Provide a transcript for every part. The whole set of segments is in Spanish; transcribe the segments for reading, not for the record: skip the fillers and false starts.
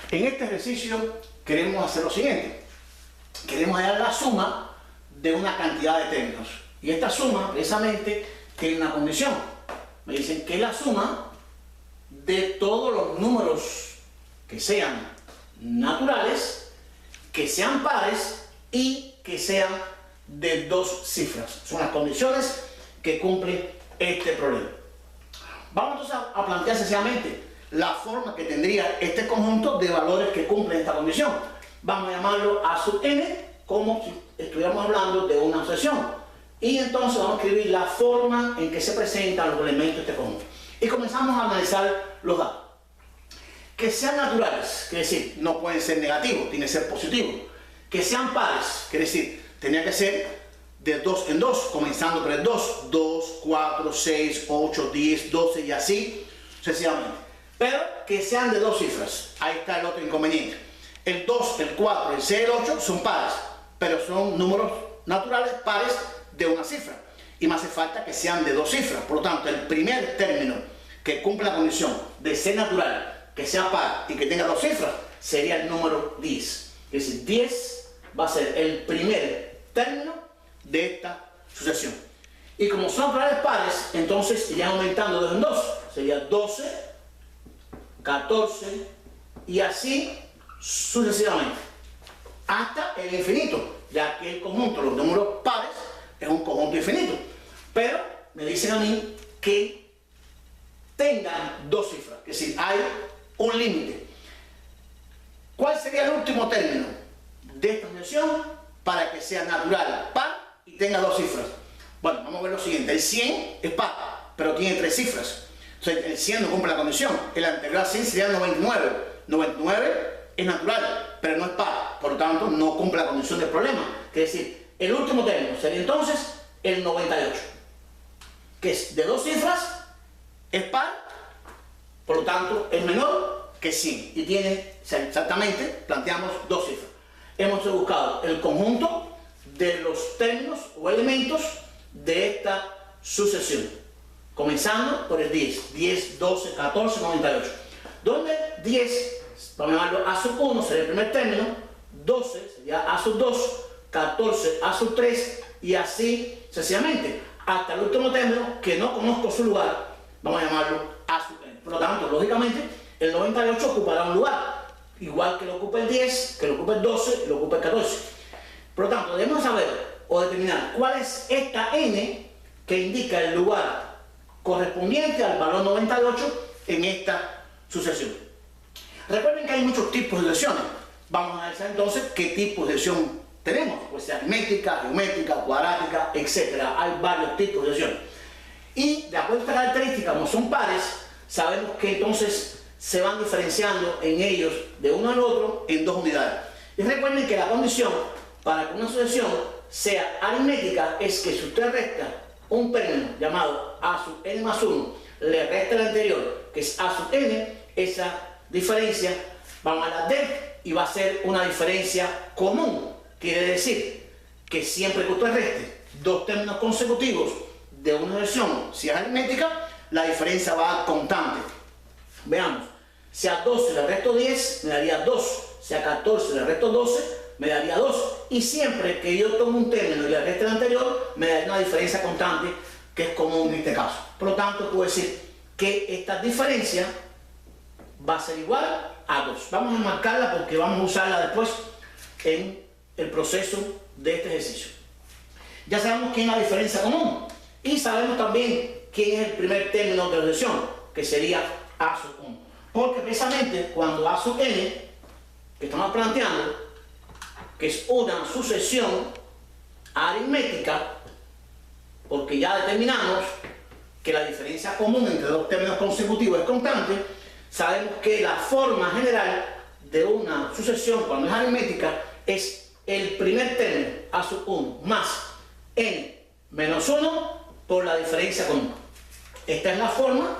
En este ejercicio queremos hacer lo siguiente. Queremos hallar la suma de una cantidad de términos. Y esta suma, precisamente, tiene una condición. Me dicen que es la suma de todos los números que sean naturales, que sean pares y que sean de dos cifras. Son las condiciones que cumple este problema. Vamos entonces a plantear sencillamente la forma que tendría este conjunto de valores que cumplen esta condición. Vamos a llamarlo A sub n, como si estuviéramos hablando de una sucesión. Y entonces vamos a escribir la forma en que se presentan los elementos de este conjunto. Y comenzamos a analizar los datos. Que sean naturales, quiere decir, no pueden ser negativos, tienen que ser positivos. Que sean pares, quiere decir, tenía que ser de 2 en 2, comenzando por el 2, 2, 4, 6, 8, 10, 12 y así sucesivamente. Pero que sean de dos cifras. Ahí está el otro inconveniente. El 2, el 4, el 6 y el 8 son pares, pero son números naturales pares de una cifra. Y me hace falta que sean de dos cifras. Por lo tanto, el primer término que cumple la condición de ser natural, que sea par y que tenga dos cifras, sería el número 10. Es decir, 10 va a ser el primer término de esta sucesión. Y como son naturales pares, entonces irían aumentando de 2 en 2. Sería 12, 14 y así sucesivamente hasta el infinito, ya que el conjunto de los números pares es un conjunto infinito. Pero me dicen a mí que tengan dos cifras, es decir, hay un límite. ¿Cuál sería el último término de esta sucesión para que sea natural, par y tenga dos cifras? Bueno, vamos a ver lo siguiente. El 100 es par, pero tiene tres cifras. Entonces, el 100 no cumple la condición. El anterior a 100 sería 99. 99 es natural, pero no es par. Por lo tanto, no cumple la condición del problema. Es decir, el último término sería entonces el 98, que es de dos cifras, es par, por lo tanto, es menor que 100 y tiene exactamente, planteamos dos cifras. Hemos buscado el conjunto de los términos o elementos de esta sucesión, comenzando por el 10, 10, 12, 14, 98, donde 10, vamos a llamarlo A sub 1, sería el primer término, 12 sería A sub 2, 14 A sub 3 y así sucesivamente, hasta el último término que no conozco su lugar, vamos a llamarlo A sub n. Por lo tanto, lógicamente, el 98 ocupará un lugar, igual que lo ocupa el 10, que lo ocupa el 12 y lo ocupa el 14. Por lo tanto, debemos saber o determinar cuál es esta n que indica el lugar correspondiente al valor 98 en esta sucesión. Recuerden que hay muchos tipos de sucesiones. Vamos a analizar entonces qué tipo de sucesión tenemos, pues sea aritmética, geométrica, cuadrática, etc. Hay varios tipos de sucesiones. Y de acuerdo a esta característica, como son pares, sabemos que entonces se van diferenciando en ellos de uno al otro en dos unidades. Y recuerden que la condición para que una sucesión sea aritmética es que si usted resta un término llamado A sub n más 1, le resta el anterior, que es A sub n, esa diferencia vamos a la D y va a ser una diferencia común. Quiere decir que siempre que usted reste dos términos consecutivos de una sucesión, si es aritmética, la diferencia va a constante. Veamos, si a 12 le resto 10, me daría 2. Si a 14 le resto 12, me daría 2. Y siempre que yo tomo un término y le reste el anterior, me daría una diferencia constante, que es común en este caso. Por lo tanto, puedo decir que esta diferencia va a ser igual a 2. Vamos a marcarla porque vamos a usarla después en el proceso de este ejercicio. Ya sabemos quién es la diferencia común. Y sabemos también quién es el primer término de la sucesión, que sería A sub 1. Porque precisamente cuando A sub n, que estamos planteando, que es una sucesión aritmética, porque ya determinamos que la diferencia común entre dos términos consecutivos es constante, sabemos que la forma general de una sucesión cuando es aritmética es el primer término, A sub 1, más n menos 1 por la diferencia común. Esta es la forma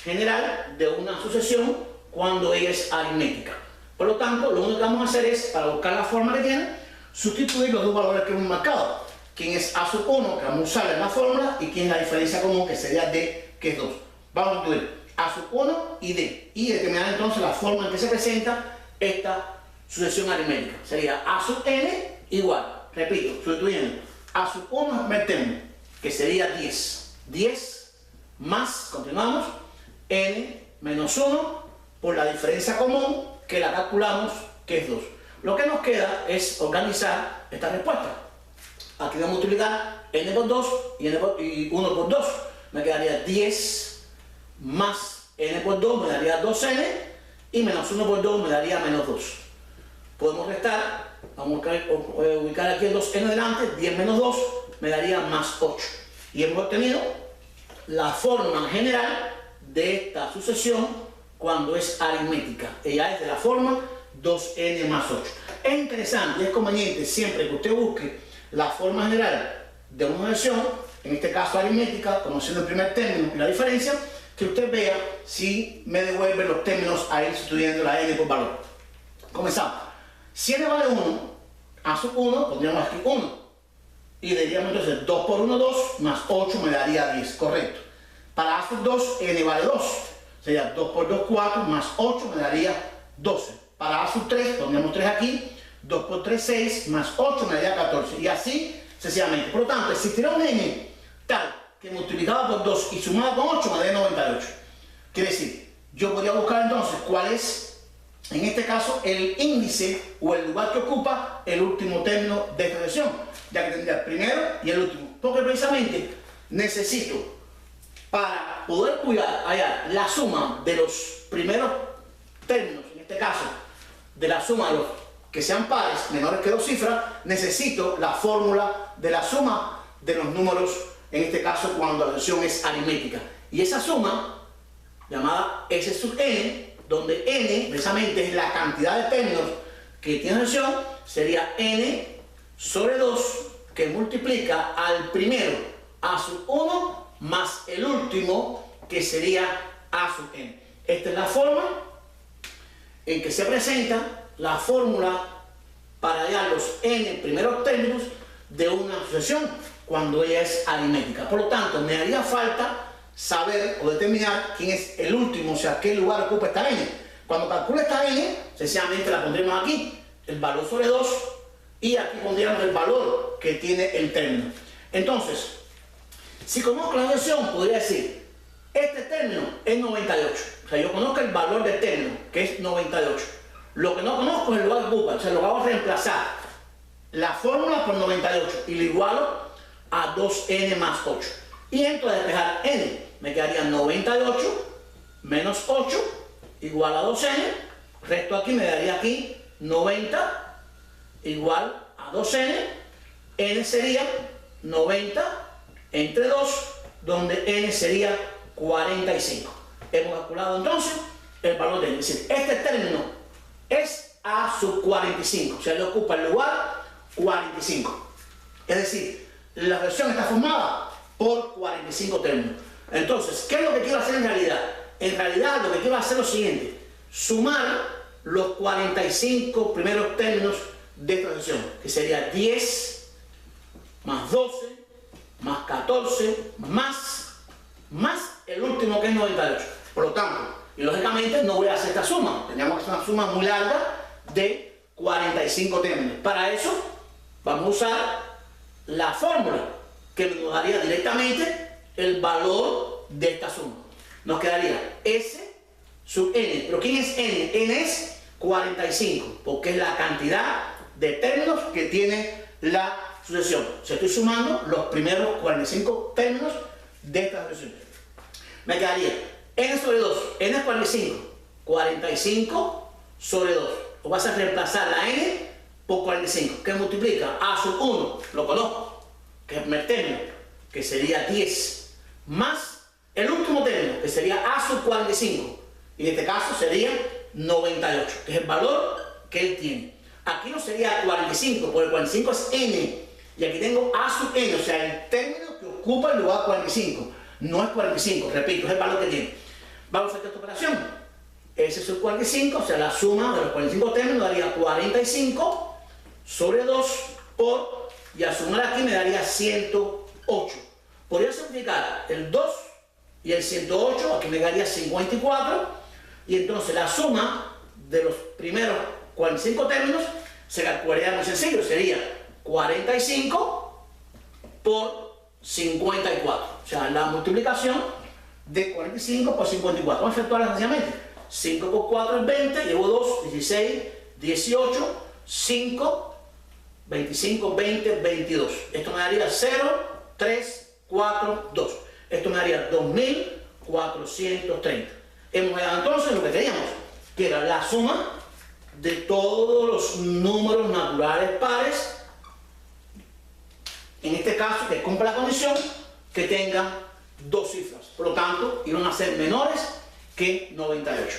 general de una sucesión cuando ella es aritmética. Por lo tanto, lo único que vamos a hacer es, para buscar la forma que tiene, sustituir los dos valores que hemos marcado. Quién es A sub 1, que vamos a usar en la fórmula, y quién es la diferencia común, que sería D, que es 2. Vamos a incluir A sub 1 y D. Y determinar entonces la forma en que se presenta esta sucesión aritmética. Sería A sub n igual, repito, sustituyendo A sub 1 es el primer término, que sería 10. 10 más, continuamos, n menos 1 por la diferencia común que la calculamos, que es 2. Lo que nos queda es organizar esta respuesta. Aquí voy a multiplicar n por 2 y 1 por 2. Me quedaría 10 más n por 2 me daría 2n y menos 1 por 2 me daría menos 2. Podemos restar, vamos a ubicar aquí el 2n delante, 10 menos 2 me daría más 8. Y hemos obtenido la forma general de esta sucesión cuando es aritmética. Ella es de la forma 2n más 8. Es interesante y es conveniente siempre que usted busque la forma general de una sucesión, en este caso aritmética, conociendo el primer término y la diferencia, que usted vea si me devuelve los términos a ir sustituyendo la n por valor. Comenzamos. Si n vale 1, a sub 1, pondríamos aquí 1. Y diríamos entonces 2 por 1, 2, más 8 me daría 10, correcto. Para a sub 2, n vale 2. Sería 2 por 2, 4, más 8 me daría 12. Para a sub 3, pondríamos 3 aquí, 2 por 3, 6, más 8 me daría 14. Y así sucesivamente. Por lo tanto, existirá un n tal que multiplicado por 2 y sumado con 8 me daría 98. Quiere decir, yo podría buscar entonces cuál es, en este caso, el índice o el lugar que ocupa el último término de esta sucesión, ya que tendría el primero y el último. Porque precisamente necesito, para poder hallar la suma de los primeros términos, en este caso, de la suma de los que sean pares menores que 2 cifras, necesito la fórmula de la suma de los números, en este caso cuando la sucesión es aritmética. Y esa suma, llamada S sub n, donde n precisamente es la cantidad de términos que tiene la sucesión, sería n sobre 2, que multiplica al primero a sub 1 más el último, que sería a sub n. Esta es la forma en que se presenta la fórmula para hallar los n primeros términos de una sucesión cuando ella es aritmética. Por lo tanto, me haría falta saber o determinar quién es el último, o sea, qué lugar ocupa esta n. Cuando calcule esta n, sencillamente la pondremos aquí, el valor sobre 2, y aquí pondríamos el valor que tiene el término. Entonces, si conozco la sucesión, podría decir, este término es 98. O sea, yo conozco el valor del término, que es 98. Lo que no conozco es el lugar que ocupa, o sea, lo que hago es reemplazar la fórmula por 98 y lo igualo a 2n más 8. Y entro a despejar n, me quedaría 98 menos 8 igual a 2n, resto aquí me daría aquí 90 igual a 2n, n sería 90 entre 2, donde n sería 45. Hemos calculado entonces el valor de n, es decir, este término es a sub 45, o sea, le ocupa el lugar 45. Es decir, la versión está formada por 45 términos. Entonces, ¿qué es lo que quiero hacer en realidad? En realidad, lo que quiero hacer es lo siguiente: sumar los 45 primeros términos de esta versión, que sería 10 más 12 más 14 más el último, que es 98. Por lo tanto, y lógicamente no voy a hacer esta suma, tendríamos que hacer una suma muy larga de 45 términos. Para eso vamos a usar la fórmula que nos daría directamente el valor de esta suma. Nos quedaría S sub n. ¿Pero quién es n? N es 45, porque es la cantidad de términos que tiene la sucesión. O sea, estoy sumando los primeros 45 términos de esta sucesión. Me quedaría n sobre 2, n es 45, 45 sobre 2. O vas a reemplazar la n por 45, que multiplica a sub 1, lo conozco, que es el primer término, que sería 10, más el último término, que sería a sub 45, y en este caso sería 98, que es el valor que él tiene. Aquí no sería 45, porque el 45 es n, y aquí tengo a sub n, o sea, el término que ocupa el lugar 45. No es 45, repito, es el valor que tiene. Vamos a hacer esta operación. S sub 45, o sea, la suma de los 45 términos daría 45 sobre 2 por, y al sumar aquí me daría 108. Podría simplificar el 2 y el 108, aquí me daría 54, y entonces la suma de los primeros 45 términos se calcularía muy sencillo, sería 45 por 54, o sea, la multiplicación de 45 por 54. Vamos a efectuarla sencillamente. 5 por 4 es 20, llevo 2, 16, 18, 5, 25, 20, 22. Esto me daría 0, 3, 4, 2. Esto me daría 2430. Hemos llegado entonces a lo que teníamos, que era la suma de todos los números naturales pares, en este caso que cumpla la condición que tengan dos cifras, por lo tanto iban a ser menores que 98.